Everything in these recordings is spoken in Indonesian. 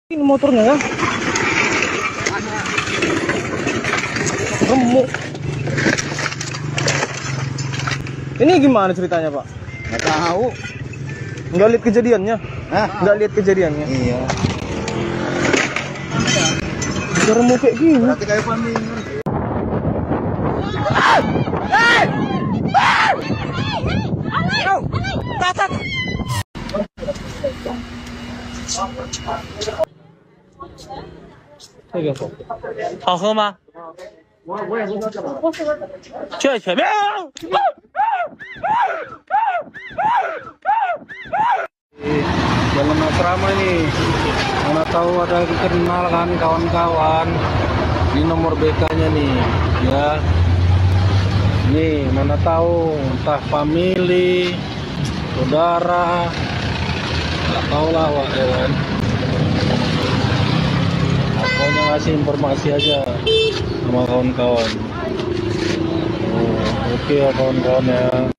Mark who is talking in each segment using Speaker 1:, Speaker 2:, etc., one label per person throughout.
Speaker 1: Ini motornya ya. Gemuk. Ini gimana ceritanya, Pak?
Speaker 2: Nggak tahu.
Speaker 1: Nggak lihat kejadiannya?
Speaker 2: Hah?
Speaker 1: Nggak lihat kejadiannya?
Speaker 2: Iya.
Speaker 1: Remuk kayak gini.
Speaker 2: Berarti kayak panding.
Speaker 3: 好喝吗？就在前面。
Speaker 2: Jalan asrama nih. Mana tahu ada yang kenal kan kawan-kawan. Ini nomor BK-nya nih, ya. Nih, mana tahu entah family, saudara. Nggak tahu lah, Wak, ya kan. Pokoknya ngasih informasi aja sama kawan-kawan. Oh, oke ya kawan-kawan ya.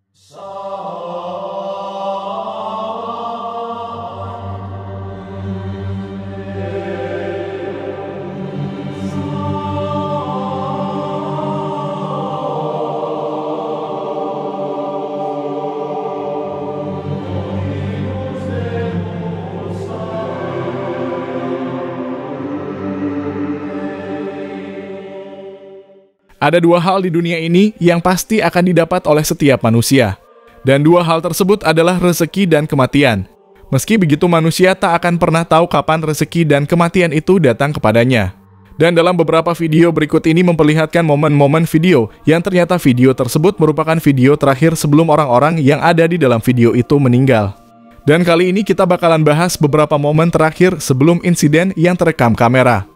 Speaker 4: Ada dua hal di dunia ini yang pasti akan didapat oleh setiap manusia. Dan dua hal tersebut adalah rezeki dan kematian. Meski begitu, manusia tak akan pernah tahu kapan rezeki dan kematian itu datang kepadanya. Dan dalam beberapa video berikut ini memperlihatkan momen-momen video yang ternyata video tersebut merupakan video terakhir sebelum orang-orang yang ada di dalam video itu meninggal. Dan kali ini kita bakalan bahas beberapa momen terakhir sebelum insiden yang terekam kamera.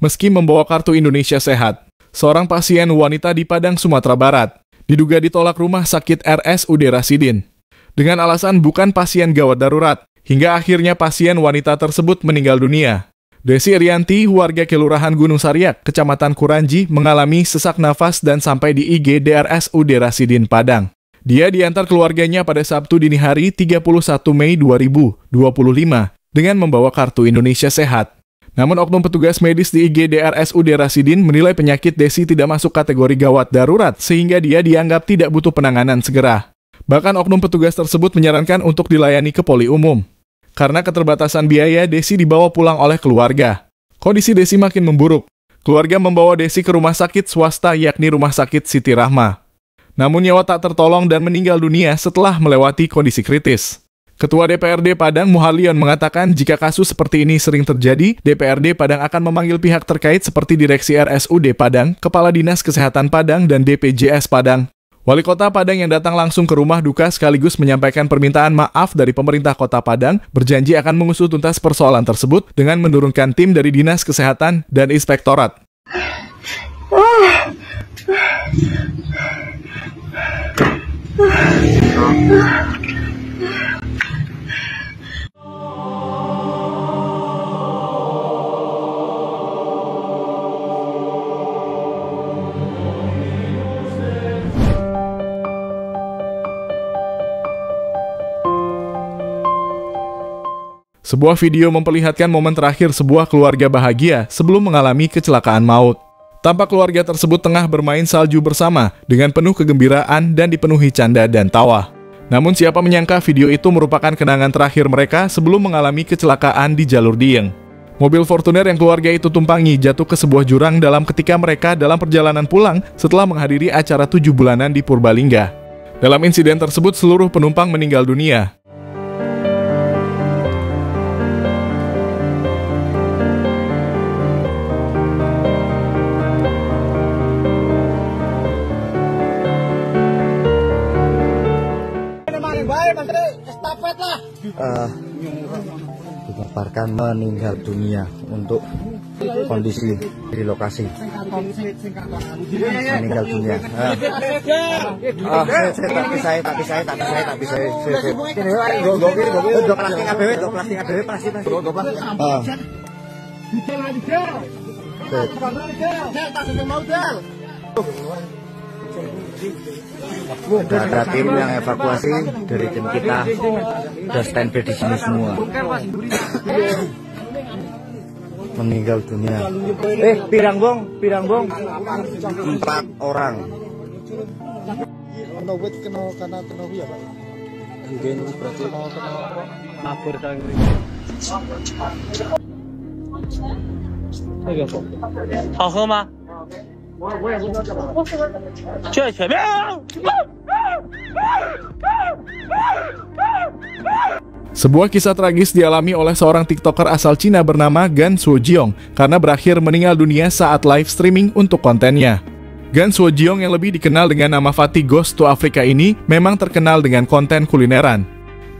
Speaker 4: Meski membawa kartu Indonesia Sehat, seorang pasien wanita di Padang, Sumatera Barat diduga ditolak rumah sakit RSUD Rasidin dengan alasan bukan pasien gawat darurat, hingga akhirnya pasien wanita tersebut meninggal dunia. Desi Rianti, warga Kelurahan Gunung Sariak, Kecamatan Kuranji, mengalami sesak nafas dan sampai di IGD RSUD Rasidin Padang. Dia diantar keluarganya pada Sabtu dini hari 31 Mei 2025 dengan membawa kartu Indonesia Sehat. Namun oknum petugas medis di IGD RSUD Rasidin menilai penyakit Desi tidak masuk kategori gawat darurat sehingga dia dianggap tidak butuh penanganan segera. Bahkan oknum petugas tersebut menyarankan untuk dilayani ke poli umum. Karena keterbatasan biaya, Desi dibawa pulang oleh keluarga. Kondisi Desi makin memburuk. Keluarga membawa Desi ke rumah sakit swasta yakni Rumah Sakit Siti Rahma. Namun nyawa tak tertolong dan meninggal dunia setelah melewati kondisi kritis. Ketua DPRD Padang Muharlion mengatakan jika kasus seperti ini sering terjadi, DPRD Padang akan memanggil pihak terkait seperti Direksi RSUD Padang, Kepala Dinas Kesehatan Padang, dan DPJS Padang. Wali Kota Padang yang datang langsung ke rumah duka sekaligus menyampaikan permintaan maaf dari pemerintah Kota Padang, berjanji akan mengusut tuntas persoalan tersebut dengan menurunkan tim dari Dinas Kesehatan dan Inspektorat. Sebuah video memperlihatkan momen terakhir sebuah keluarga bahagia sebelum mengalami kecelakaan maut. Tampak keluarga tersebut tengah bermain salju bersama dengan penuh kegembiraan dan dipenuhi canda dan tawa. Namun siapa menyangka video itu merupakan kenangan terakhir mereka sebelum mengalami kecelakaan di jalur Dieng. Mobil Fortuner yang keluarga itu tumpangi jatuh ke sebuah jurang ketika mereka dalam perjalanan pulang setelah menghadiri acara 7 bulanan di Purbalingga. Dalam insiden tersebut seluruh penumpang meninggal dunia.
Speaker 5: dipaparkan meninggal dunia untuk kondisi di lokasi meninggal dunia. Ada tim yang evakuasi dari tim kita, udah standby di sini semua. Meninggal dunia. Pirang bong, 4 orang.
Speaker 3: 好喝吗？就在前面。
Speaker 4: Sebuah kisah tragis dialami oleh seorang TikToker asal Cina bernama Gan Suojiong karena berakhir meninggal dunia saat live streaming untuk kontennya. Gan Suojiong yang lebih dikenal dengan nama Fatih Goes to Africa ini memang terkenal dengan konten kulineran.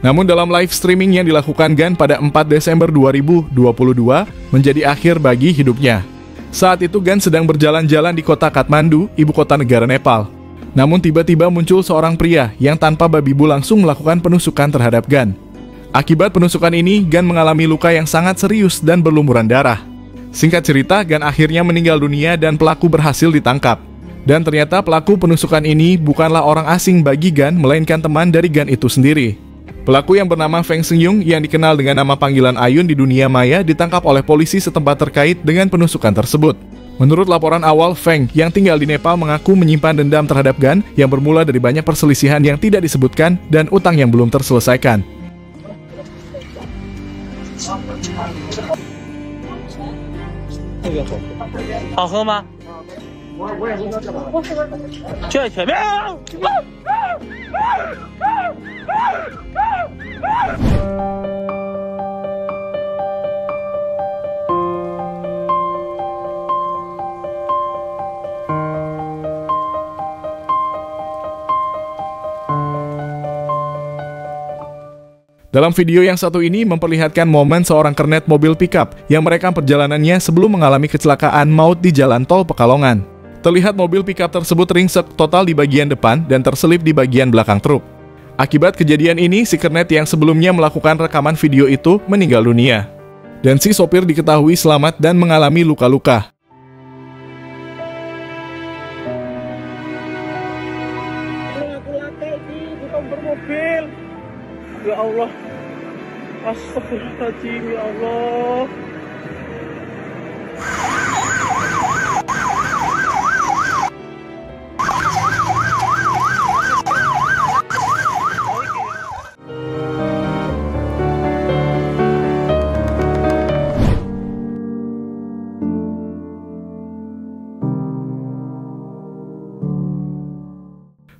Speaker 4: Namun dalam live streaming yang dilakukan Gan pada 4 Desember 2022 menjadi akhir bagi hidupnya. Saat itu Gan sedang berjalan-jalan di kota Kathmandu, ibu kota negara Nepal. Namun tiba-tiba muncul seorang pria yang tanpa babi bu langsung melakukan penusukan terhadap Gan. Akibat penusukan ini, Gan mengalami luka yang sangat serius dan berlumuran darah. Singkat cerita, Gan akhirnya meninggal dunia dan pelaku berhasil ditangkap. Dan ternyata pelaku penusukan ini bukanlah orang asing bagi Gan, melainkan teman dari Gan itu sendiri. Pelaku yang bernama Feng Seung yang dikenal dengan nama panggilan Ayun di dunia maya ditangkap oleh polisi setempat terkait dengan penusukan tersebut. Menurut laporan awal, Feng yang tinggal di Nepal mengaku menyimpan dendam terhadap Gan yang bermula dari banyak perselisihan yang tidak disebutkan dan utang yang belum terselesaikan.
Speaker 3: 好喝吗？就在前面。
Speaker 4: Dalam video yang satu ini memperlihatkan momen seorang kernet mobil pickup yang merekam perjalanannya sebelum mengalami kecelakaan maut di jalan tol Pekalongan. Terlihat mobil pickup tersebut ringsek total di bagian depan dan terselip di bagian belakang truk. Akibat kejadian ini, si kernet yang sebelumnya melakukan rekaman video itu meninggal dunia. Dan si sopir diketahui selamat dan mengalami luka-luka.
Speaker 1: Ya Allah, astagfirullahaladzim, ya Allah.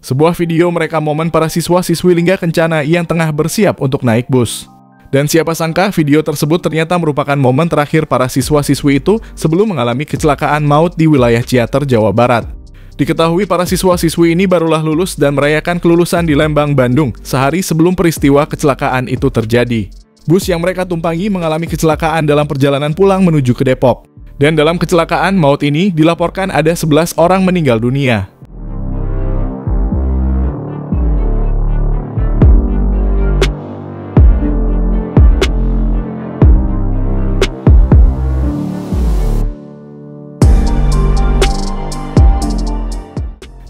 Speaker 4: Sebuah video merekam momen para siswa-siswi Lingga Kencana yang tengah bersiap untuk naik bus. Dan siapa sangka video tersebut ternyata merupakan momen terakhir para siswa-siswi itu sebelum mengalami kecelakaan maut di wilayah Ciater, Jawa Barat. Diketahui para siswa-siswi ini barulah lulus dan merayakan kelulusan di Lembang, Bandung sehari sebelum peristiwa kecelakaan itu terjadi. Bus yang mereka tumpangi mengalami kecelakaan dalam perjalanan pulang menuju ke Depok. Dan dalam kecelakaan maut ini dilaporkan ada 11 orang meninggal dunia.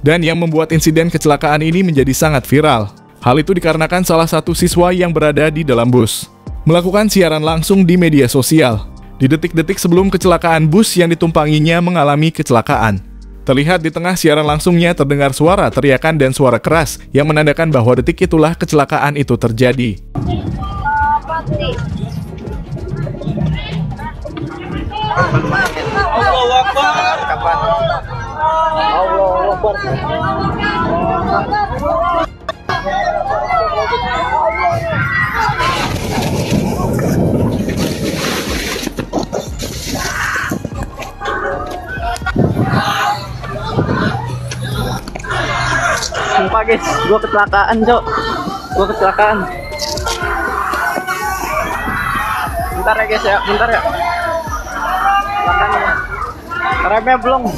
Speaker 4: Dan yang membuat insiden kecelakaan ini menjadi sangat viral. Hal itu dikarenakan salah satu siswa yang berada di dalam bus melakukan siaran langsung di media sosial. Di detik-detik sebelum kecelakaan, bus yang ditumpanginya mengalami kecelakaan. Terlihat di tengah siaran langsungnya terdengar suara teriakan dan suara keras yang menandakan bahwa detik itulah kecelakaan itu terjadi.
Speaker 3: Allahu Akbar.
Speaker 1: Allahu Akbar. Sumpah guys, gua kecelakaan, Cok. Gua kecelakaan. Bentar ya guys ya, bentar ya. Belakangnya. Remnya belum.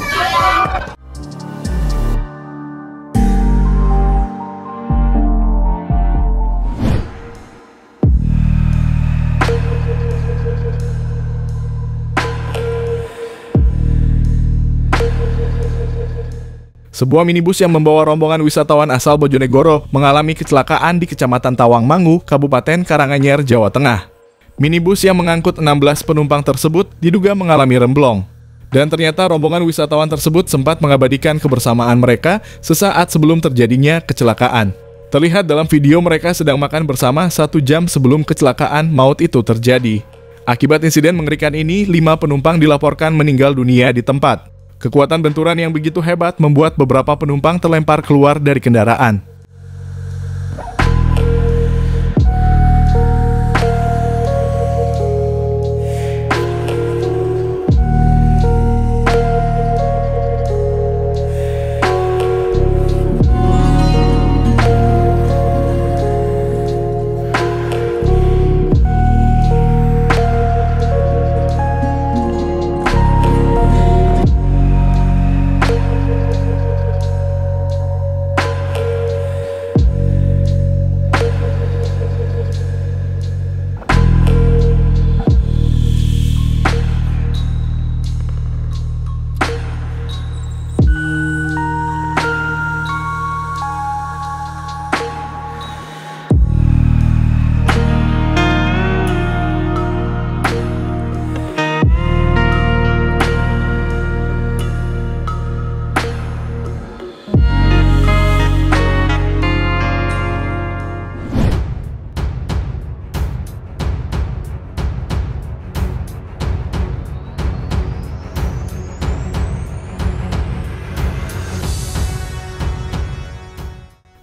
Speaker 4: Sebuah minibus yang membawa rombongan wisatawan asal Bojonegoro mengalami kecelakaan di Kecamatan Tawangmangu, Kabupaten Karanganyar, Jawa Tengah. Minibus yang mengangkut 16 penumpang tersebut diduga mengalami remblong. Dan ternyata rombongan wisatawan tersebut sempat mengabadikan kebersamaan mereka sesaat sebelum terjadinya kecelakaan. Terlihat dalam video mereka sedang makan bersama 1 jam sebelum kecelakaan maut itu terjadi. Akibat insiden mengerikan ini, 5 penumpang dilaporkan meninggal dunia di tempat. Kekuatan benturan yang begitu hebat membuat beberapa penumpang terlempar keluar dari kendaraan.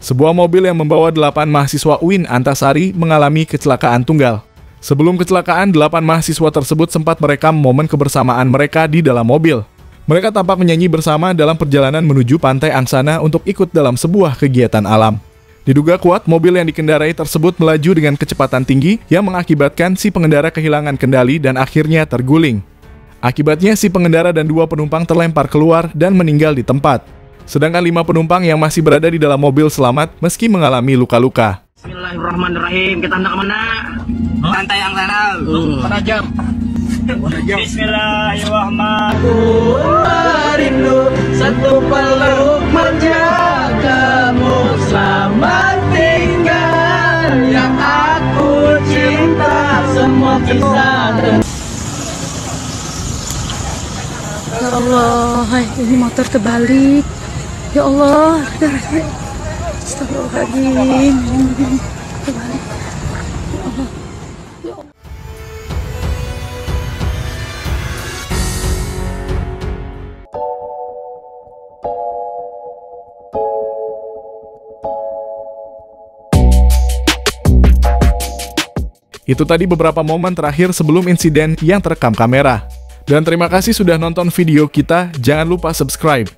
Speaker 4: Sebuah mobil yang membawa 8 mahasiswa UIN Antasari mengalami kecelakaan tunggal. Sebelum kecelakaan, 8 mahasiswa tersebut sempat merekam momen kebersamaan mereka di dalam mobil. Mereka tampak menyanyi bersama dalam perjalanan menuju Pantai Angsana untuk ikut dalam sebuah kegiatan alam. Diduga kuat, mobil yang dikendarai tersebut melaju dengan kecepatan tinggi yang mengakibatkan si pengendara kehilangan kendali dan akhirnya terguling. Akibatnya si pengendara dan 2 penumpang terlempar keluar dan meninggal di tempat. Sedangkan 5 penumpang yang masih berada di dalam mobil selamat meski mengalami luka-luka.
Speaker 1: Bismillahirrahmanirrahim. Kita hendak kemana? Pantai Angsana. Penajam. Bismillahirrahmanirrahim. Rindu satu peluk menjagamu selamat tinggal yang aku cinta semua kisah.
Speaker 6: Ya Allah, ini motor terbalik. Ya Allah, astagfirullahaladzim. Terbalik. Ya Allah. Ya Allah.
Speaker 4: Itu tadi beberapa momen terakhir sebelum insiden yang terekam kamera. Dan terima kasih sudah nonton video kita, jangan lupa subscribe.